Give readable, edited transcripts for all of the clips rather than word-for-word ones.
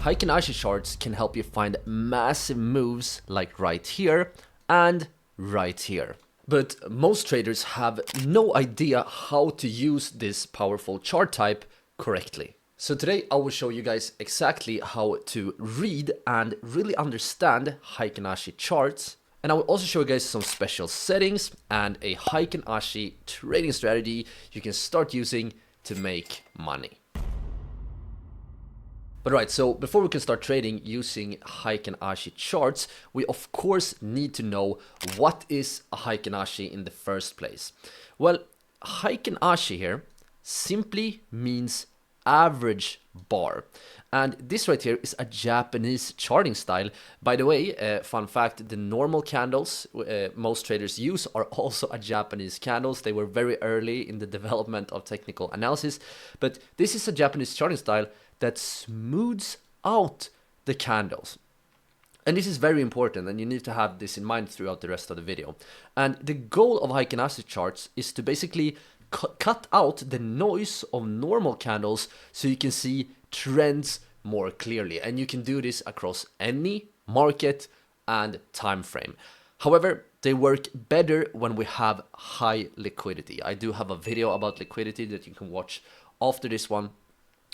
Heikin Ashi charts can help you find massive moves like right here and right here. But most traders have no idea how to use this powerful chart type correctly. So today I will show you guys exactly how to read and really understand Heikin Ashi charts. And I will also show you guys some special settings and a Heikin Ashi trading strategy you can start using to make money. But right, so before we can start trading using Heikin Ashi charts, we of course need to know what is a Heikin Ashi in the first place. Well, Heikin Ashi here simply means average bar. And this right here is a Japanese charting style. By the way, fun fact, the normal candles most traders use are also a Japanese candles. They were very early in the development of technical analysis. But this is a Japanese charting style that smooths out the candles. And this is very important, and you need to have this in mind throughout the rest of the video. And the goal of Heikin Ashi charts is to basically cut out the noise of normal candles so you can see trends more clearly. And you can do this across any market and time frame. However, they work better when we have high liquidity. I do have a video about liquidity that you can watch after this one.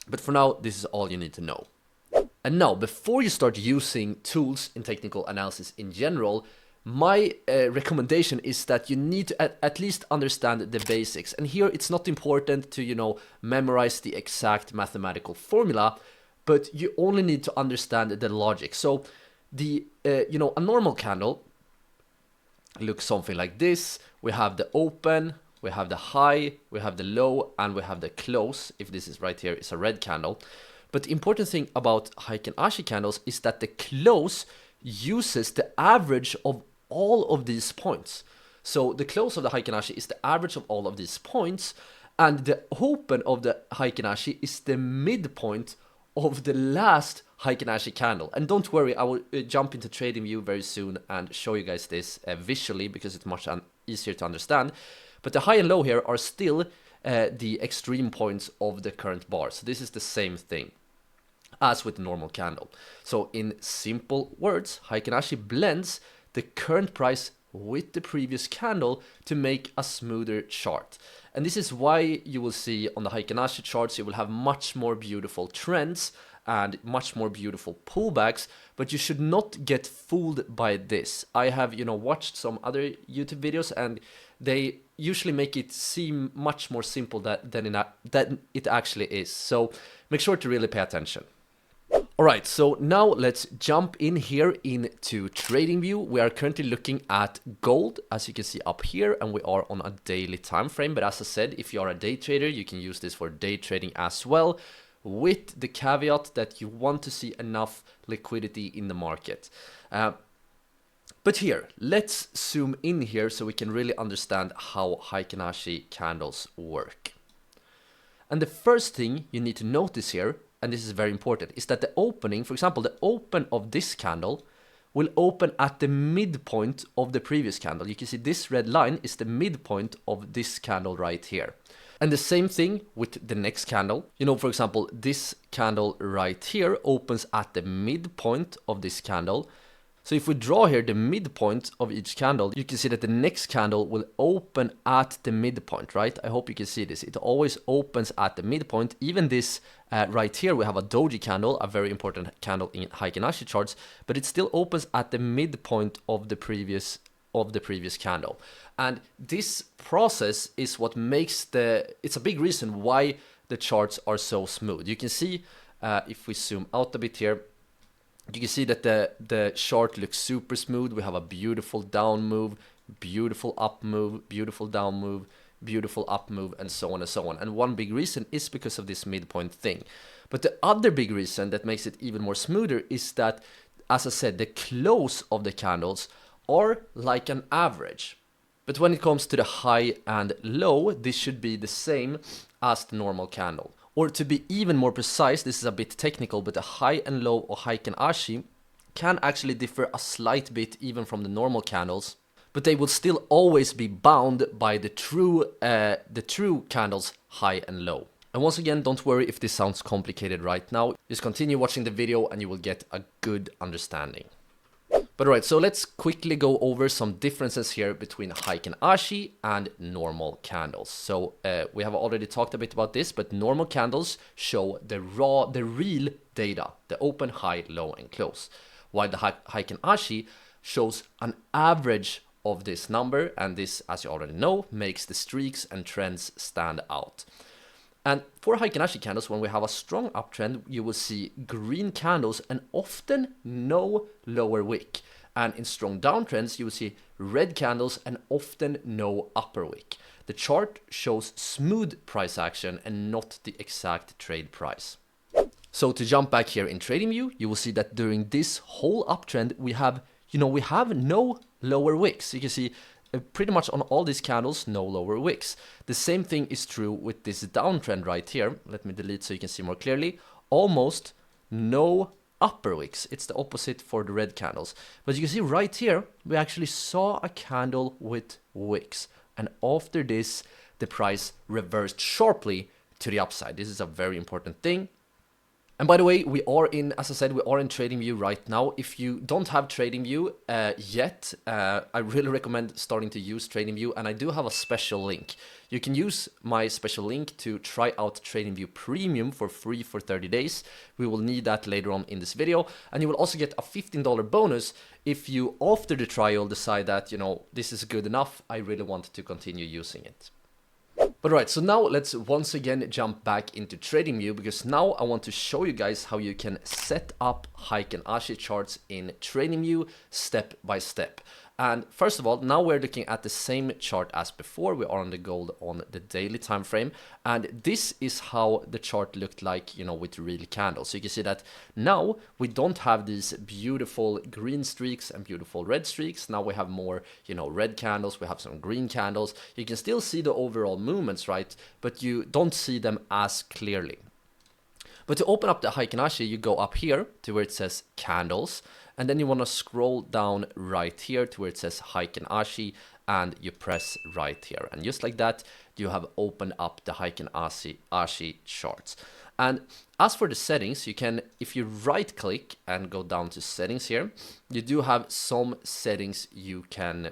But for now, this is all you need to know. And now, before you start using tools in technical analysis in general, my recommendation is that you need to at least understand the basics. And here it's not important to, memorize the exact mathematical formula, but you only need to understand the logic. So the, a normal candle looks something like this. We have the open, we have the high, we have the low, and we have the close. If this is right here, it's a red candle. But the important thing about Heikin Ashi candles is that the close uses the average of all of these points. So the close of the Heikin Ashi is the average of all of these points, and the open of the Heikin Ashi is the midpoint of the last Heikin Ashi candle. And don't worry, I will jump into TradingView very soon and show you guys this visually because it's much easier to understand. But the high and low here are still the extreme points of the current bar. So this is the same thing as with the normal candle. So in simple words, Heikin Ashi blends the current price with the previous candle to make a smoother chart. And this is why you will see on the Heikin Ashi charts, you will have much more beautiful trends and much more beautiful pullbacks, but you should not get fooled by this. I have, watched some other YouTube videos and they usually make it seem much more simple than it actually is. So make sure to really pay attention. Alright, so now let's jump in here into TradingView. We are currently looking at gold, as you can see up here, and we are on a daily time frame. But as I said, if you are a day trader, you can use this for day trading as well, with the caveat that you want to see enough liquidity in the market. But here, let's zoom in here so we can really understand how Heikin Ashi candles work. And the first thing you need to notice here, and this is very important, is that the opening, for example, the open of this candle will open at the midpoint of the previous candle. You can see this red line is the midpoint of this candle right here. And the same thing with the next candle. For example, this candle right here opens at the midpoint of this candle. So if we draw here the midpoint of each candle, you can see that the next candle will open at the midpoint, right? I hope you can see this. It always opens at the midpoint. Even this right here, we have a doji candle, a very important candle in Heikin Ashi charts, but it still opens at the midpoint of the previous candle. And this process is what makes it's a big reason why the charts are so smooth. You can see, if we zoom out a bit here, you can see that the chart looks super smooth. We have a beautiful down move, beautiful up move, beautiful down move, beautiful up move, and so on and so on. And one big reason is because of this midpoint thing. But the other big reason that makes it even more smoother is that, as I said, the close of the candles are like an average. But when it comes to the high and low, this should be the same as the normal candle. Or to be even more precise, this is a bit technical, but the high and low of Heikin Ashi can actually differ a slight bit even from the normal candles, but they will still always be bound by the true candles high and low. And once again, don't worry if this sounds complicated right now. Just continue watching the video and you will get a good understanding. But alright, so let's quickly go over some differences here between Heikin Ashi and normal candles. So we have already talked a bit about this, but normal candles show the real data, the open, high, low, and close. While the Heikin Ashi shows an average of this number, and this, as you already know, makes the streaks and trends stand out. And for Heikin Ashi candles, when we have a strong uptrend, you will see green candles and often no lower wick. And in strong downtrends, you will see red candles and often no upper wick. The chart shows smooth price action and not the exact trade price. So to jump back here in TradingView, you will see that during this whole uptrend, we have no lower wicks. You can see pretty much on all these candles, no lower wicks. The same thing is true with this downtrend right here. Let me delete so you can see more clearly. Almost no upper wicks. It's the opposite for the red candles. But you can see right here, we actually saw a candle with wicks. And after this, the price reversed sharply to the upside. This is a very important thing. And by the way, we are in, as I said, we are in TradingView right now. If you don't have TradingView yet, I really recommend starting to use TradingView, and I do have a special link. You can use my special link to try out TradingView Premium for free for 30 days. We will need that later on in this video, and you will also get a $15 bonus if you, after the trial, decide that, this is good enough, I really want to continue using it. But alright, so now let's once again jump back into TradingView, because now I want to show you guys how you can set up Heikin Ashi charts in TradingView step by step. And first of all, now we're looking at the same chart as before. We are on the gold on the daily time frame, and this is how the chart looked like, with real candles. So you can see that now we don't have these beautiful green streaks and beautiful red streaks. Now we have more, red candles. We have some green candles. You can still see the overall movements, right? But you don't see them as clearly. But to open up the Heikin Ashi, you go up here to where it says candles, and then you want to scroll down right here to where it says Heikin Ashi, and you press right here. And just like that, you have opened up the Heikin Ashi charts. And as for the settings, you can, if you right click and go down to settings here, you do have some settings you can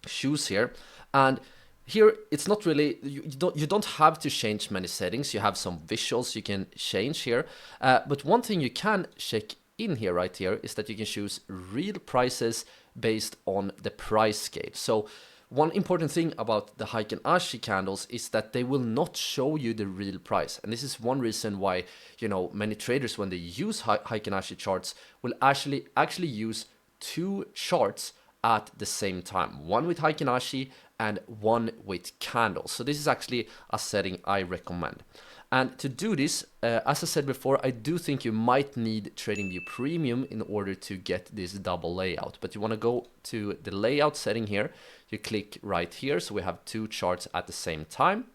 choose here. And here, it's not really, you don't have to change many settings. You have some visuals you can change here. But one thing you can check in here, right here, is that you can choose real prices based on the price scale. So one important thing about the Heikin Ashi candles is that they will not show you the real price. And this is one reason why, many traders, when they use Heikin Ashi charts, will actually use two charts at the same time. One with Heikin Ashi and one with candles. So this is actually a setting I recommend. And to do this, as I said before, I do think you might need TradingView Premium in order to get this double layout. But you want to go to the layout setting here. You click right here, so we have two charts at the same time.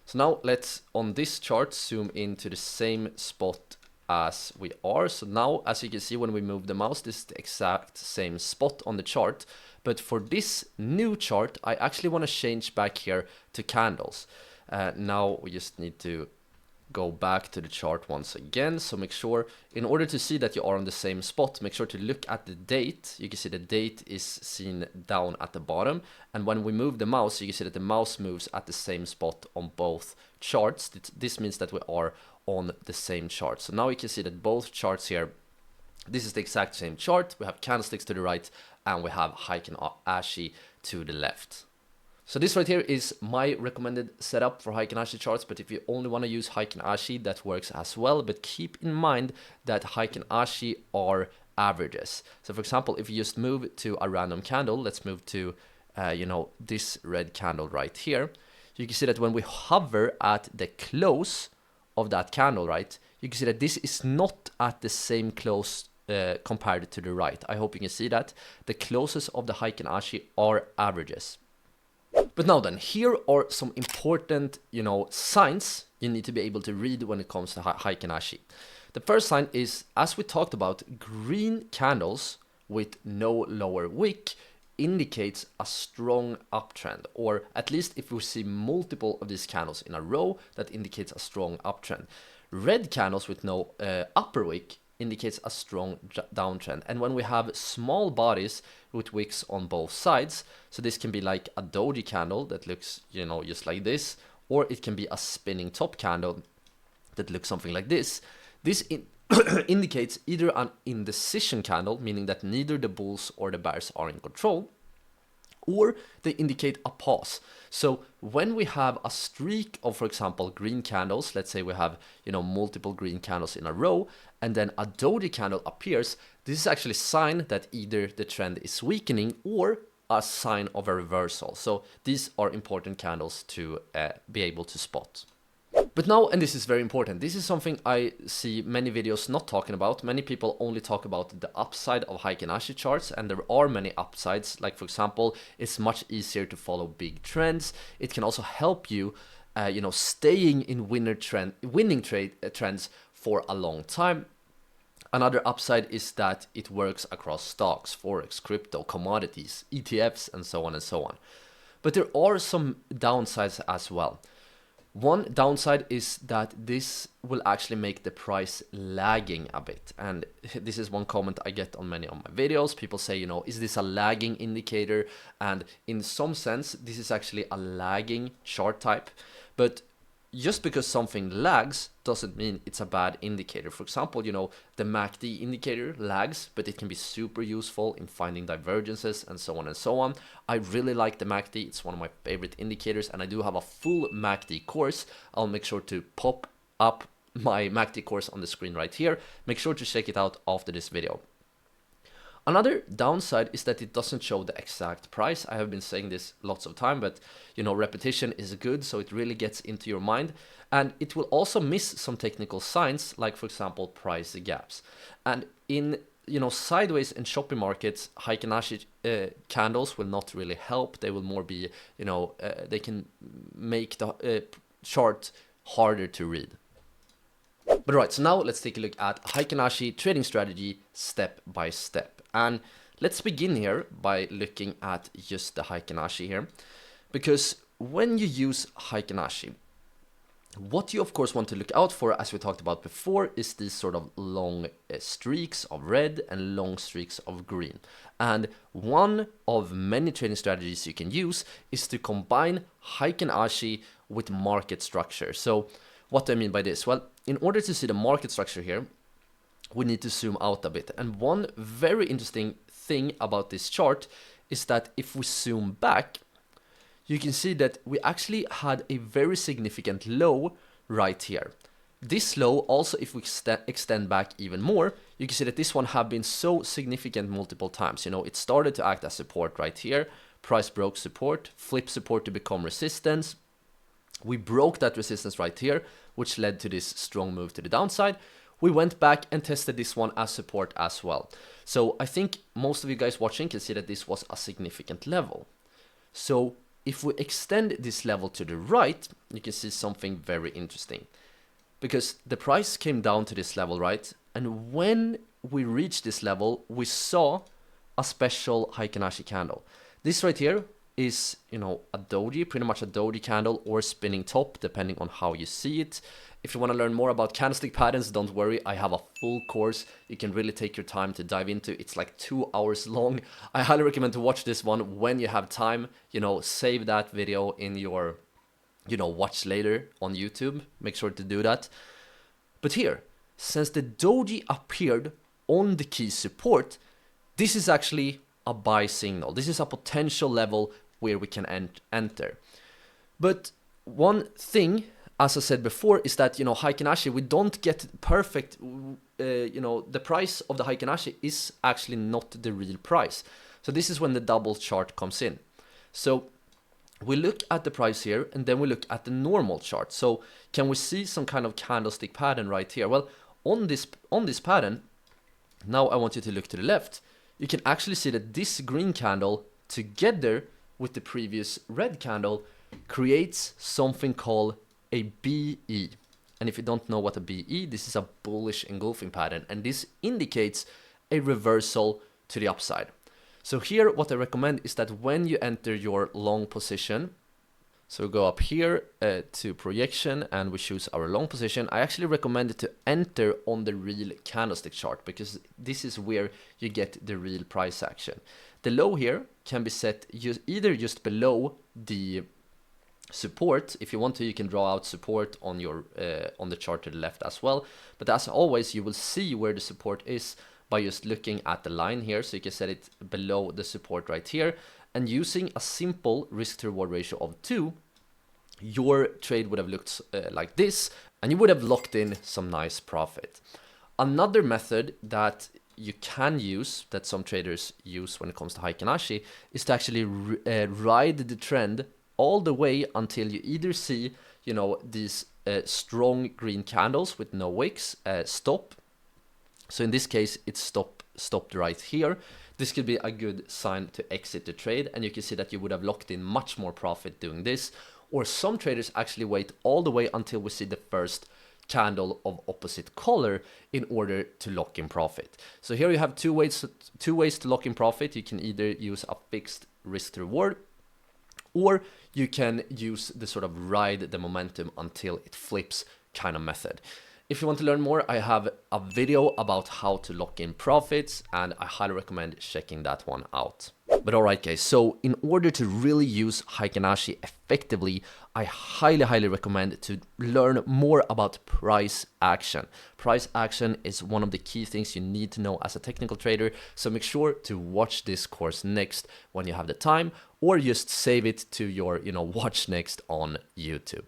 So now let's, on this chart, zoom into the same spot as we are. So now, as you can see, when we move the mouse, this is the exact same spot on the chart. But for this new chart, I actually want to change back here to candles. Now we just need to go back to the chart once again. So make sure, in order to see that you are on the same spot, make sure to look at the date. You can see the date is seen down at the bottom. And when we move the mouse, you can see that the mouse moves at the same spot on both charts. This means that we are on the same chart. So now you can see that both charts here, this is the exact same chart. We have candlesticks to the right and we have Heikin Ashi to the left. So this right here is my recommended setup for Heikin Ashi charts, but if you only want to use Heikin Ashi, that works as well. But keep in mind that Heikin Ashi are averages. So for example, if you just move to a random candle, let's move to, this red candle right here. You can see that when we hover at the close of that candle, right, you can see that this is not at the same close compared to the right. I hope you can see that. The closes of the Heikin Ashi are averages. But now then, here are some important, signs you need to be able to read when it comes to Heikin Ashi. The first sign is, as we talked about, green candles with no lower wick indicates a strong uptrend, or at least if we see multiple of these candles in a row, that indicates a strong uptrend. Red candles with no upper wick indicates a strong downtrend. And when we have small bodies with wicks on both sides, so this can be like a doji candle that looks, you know, just like this, or it can be a spinning top candle that looks something like this. This indicates either an indecision candle, meaning that neither the bulls or the bears are in control, or they indicate a pause. So when we have a streak of, for example, green candles, let's say we have, you know, multiple green candles in a row, and then a doji candle appears, this is actually a sign that either the trend is weakening or a sign of a reversal. So these are important candles to be able to spot. But now, and this is very important, this is something I see many videos not talking about. Many people only talk about the upside of Heikin Ashi charts, and there are many upsides. Like, for example, it's much easier to follow big trends. It can also help you, you know, staying in winning trends for a long time. Another upside is that it works across stocks, forex, crypto, commodities, ETFs, and so on and so on. But there are some downsides as well. One downside is that this will actually make the price lagging a bit. And this is one comment I get on many of my videos. People say, you know, is this a lagging indicator? And in some sense, this is actually a lagging chart type. But just because something lags doesn't mean it's a bad indicator. For example, you know, the MACD indicator lags, but it can be super useful in finding divergences and so on and so on. I really like the MACD. It's one of my favorite indicators, and I do have a full MACD course. I'll make sure to pop up my MACD course on the screen right here. Make sure to check it out after this video. Another downside is that it doesn't show the exact price. I have been saying this lots of time, but you know, repetition is good, so it really gets into your mind. And it will also miss some technical signs, like for example, price gaps. And in, you know, sideways and choppy markets, Heikin Ashi candles will not really help. They will more be, you know, they can make the chart harder to read. But right, so now let's take a look at Heikin Ashi trading strategy step by step. And let's begin here by looking at just the Heikin Ashi here. Because when you use Heikin Ashi, what you of course want to look out for, as we talked about before, is these sort of long streaks of red and long streaks of green. And one of many trading strategies you can use is to combine Heikin Ashi with market structure. So what do I mean by this? Well, in order to see the market structure here, we need to zoom out a bit. And one very interesting thing about this chart is that if we zoom back, you can see that we actually had a very significant low right here. This low, also if we extend back even more, you can see that this one have been so significant multiple times. You know, it started to act as support right here. Price broke support, flipped support to become resistance. We broke that resistance right here, which led to this strong move to the downside. We went back and tested this one as support as well. So I think most of you guys watching can see that this was a significant level. So if we extend this level to the right, you can see something very interesting. Because the price came down to this level, right? And when we reached this level, we saw a special Heikin Ashi candle. This right here is, you know, a doji, pretty much a doji candle or spinning top, depending on how you see it. If you want to learn more about candlestick patterns, don't worry, I have a full course you can really take your time to dive into. It's like 2 hours long. I highly recommend to watch this one when you have time. You know, save that video in your, you know, watch later on YouTube. Make sure to do that. But here, since the doji appeared on the key support, this is actually a buy signal. This is a potential level where we can enter. But one thing, as I said before, is that, you know, Heikin Ashi, we don't get perfect, you know, the price of the Heikin Ashi is actually not the real price. So this is when the double chart comes in. So we look at the price here, and then we look at the normal chart. So can we see some kind of candlestick pattern right here? Well, on this pattern, now I want you to look to the left. You can actually see that this green candle together with the previous red candle creates something called a BE. And if you don't know what a BE, this is a bullish engulfing pattern, and this indicates a reversal to the upside. So here, what I recommend is that when you enter your long position, so go up here to projection and we choose our long position. I actually recommend it to enter on the real candlestick chart because this is where you get the real price action. The low here can be set either just below the support. If you want to, you can draw out support on your on the chart to the left as well. But as always, you will see where the support is by just looking at the line here. So you can set it below the support right here. And using a simple risk to reward ratio of 2, your trade would have looked like this, and you would have locked in some nice profit. Another method that you can use, that some traders use when it comes to Heikin Ashi, is to actually ride the trend all the way until you either see, you know, these strong green candles with no wicks stop. So in this case, it's stopped right here. This could be a good sign to exit the trade, and you can see that you would have locked in much more profit doing this. Or some traders actually wait all the way until we see the first candle of opposite color in order to lock in profit. So here you have two ways to lock in profit. You can either use a fixed risk to reward, or you can use the sort of ride the momentum until it flips kind of method. If you want to learn more, I have a video about how to lock in profits, and I highly recommend checking that one out. But alright guys, so in order to really use Heikin Ashi effectively, I highly recommend to learn more about price action. Price action is one of the key things you need to know as a technical trader, so make sure to watch this course next when you have the time, or just save it to your, watch next on YouTube.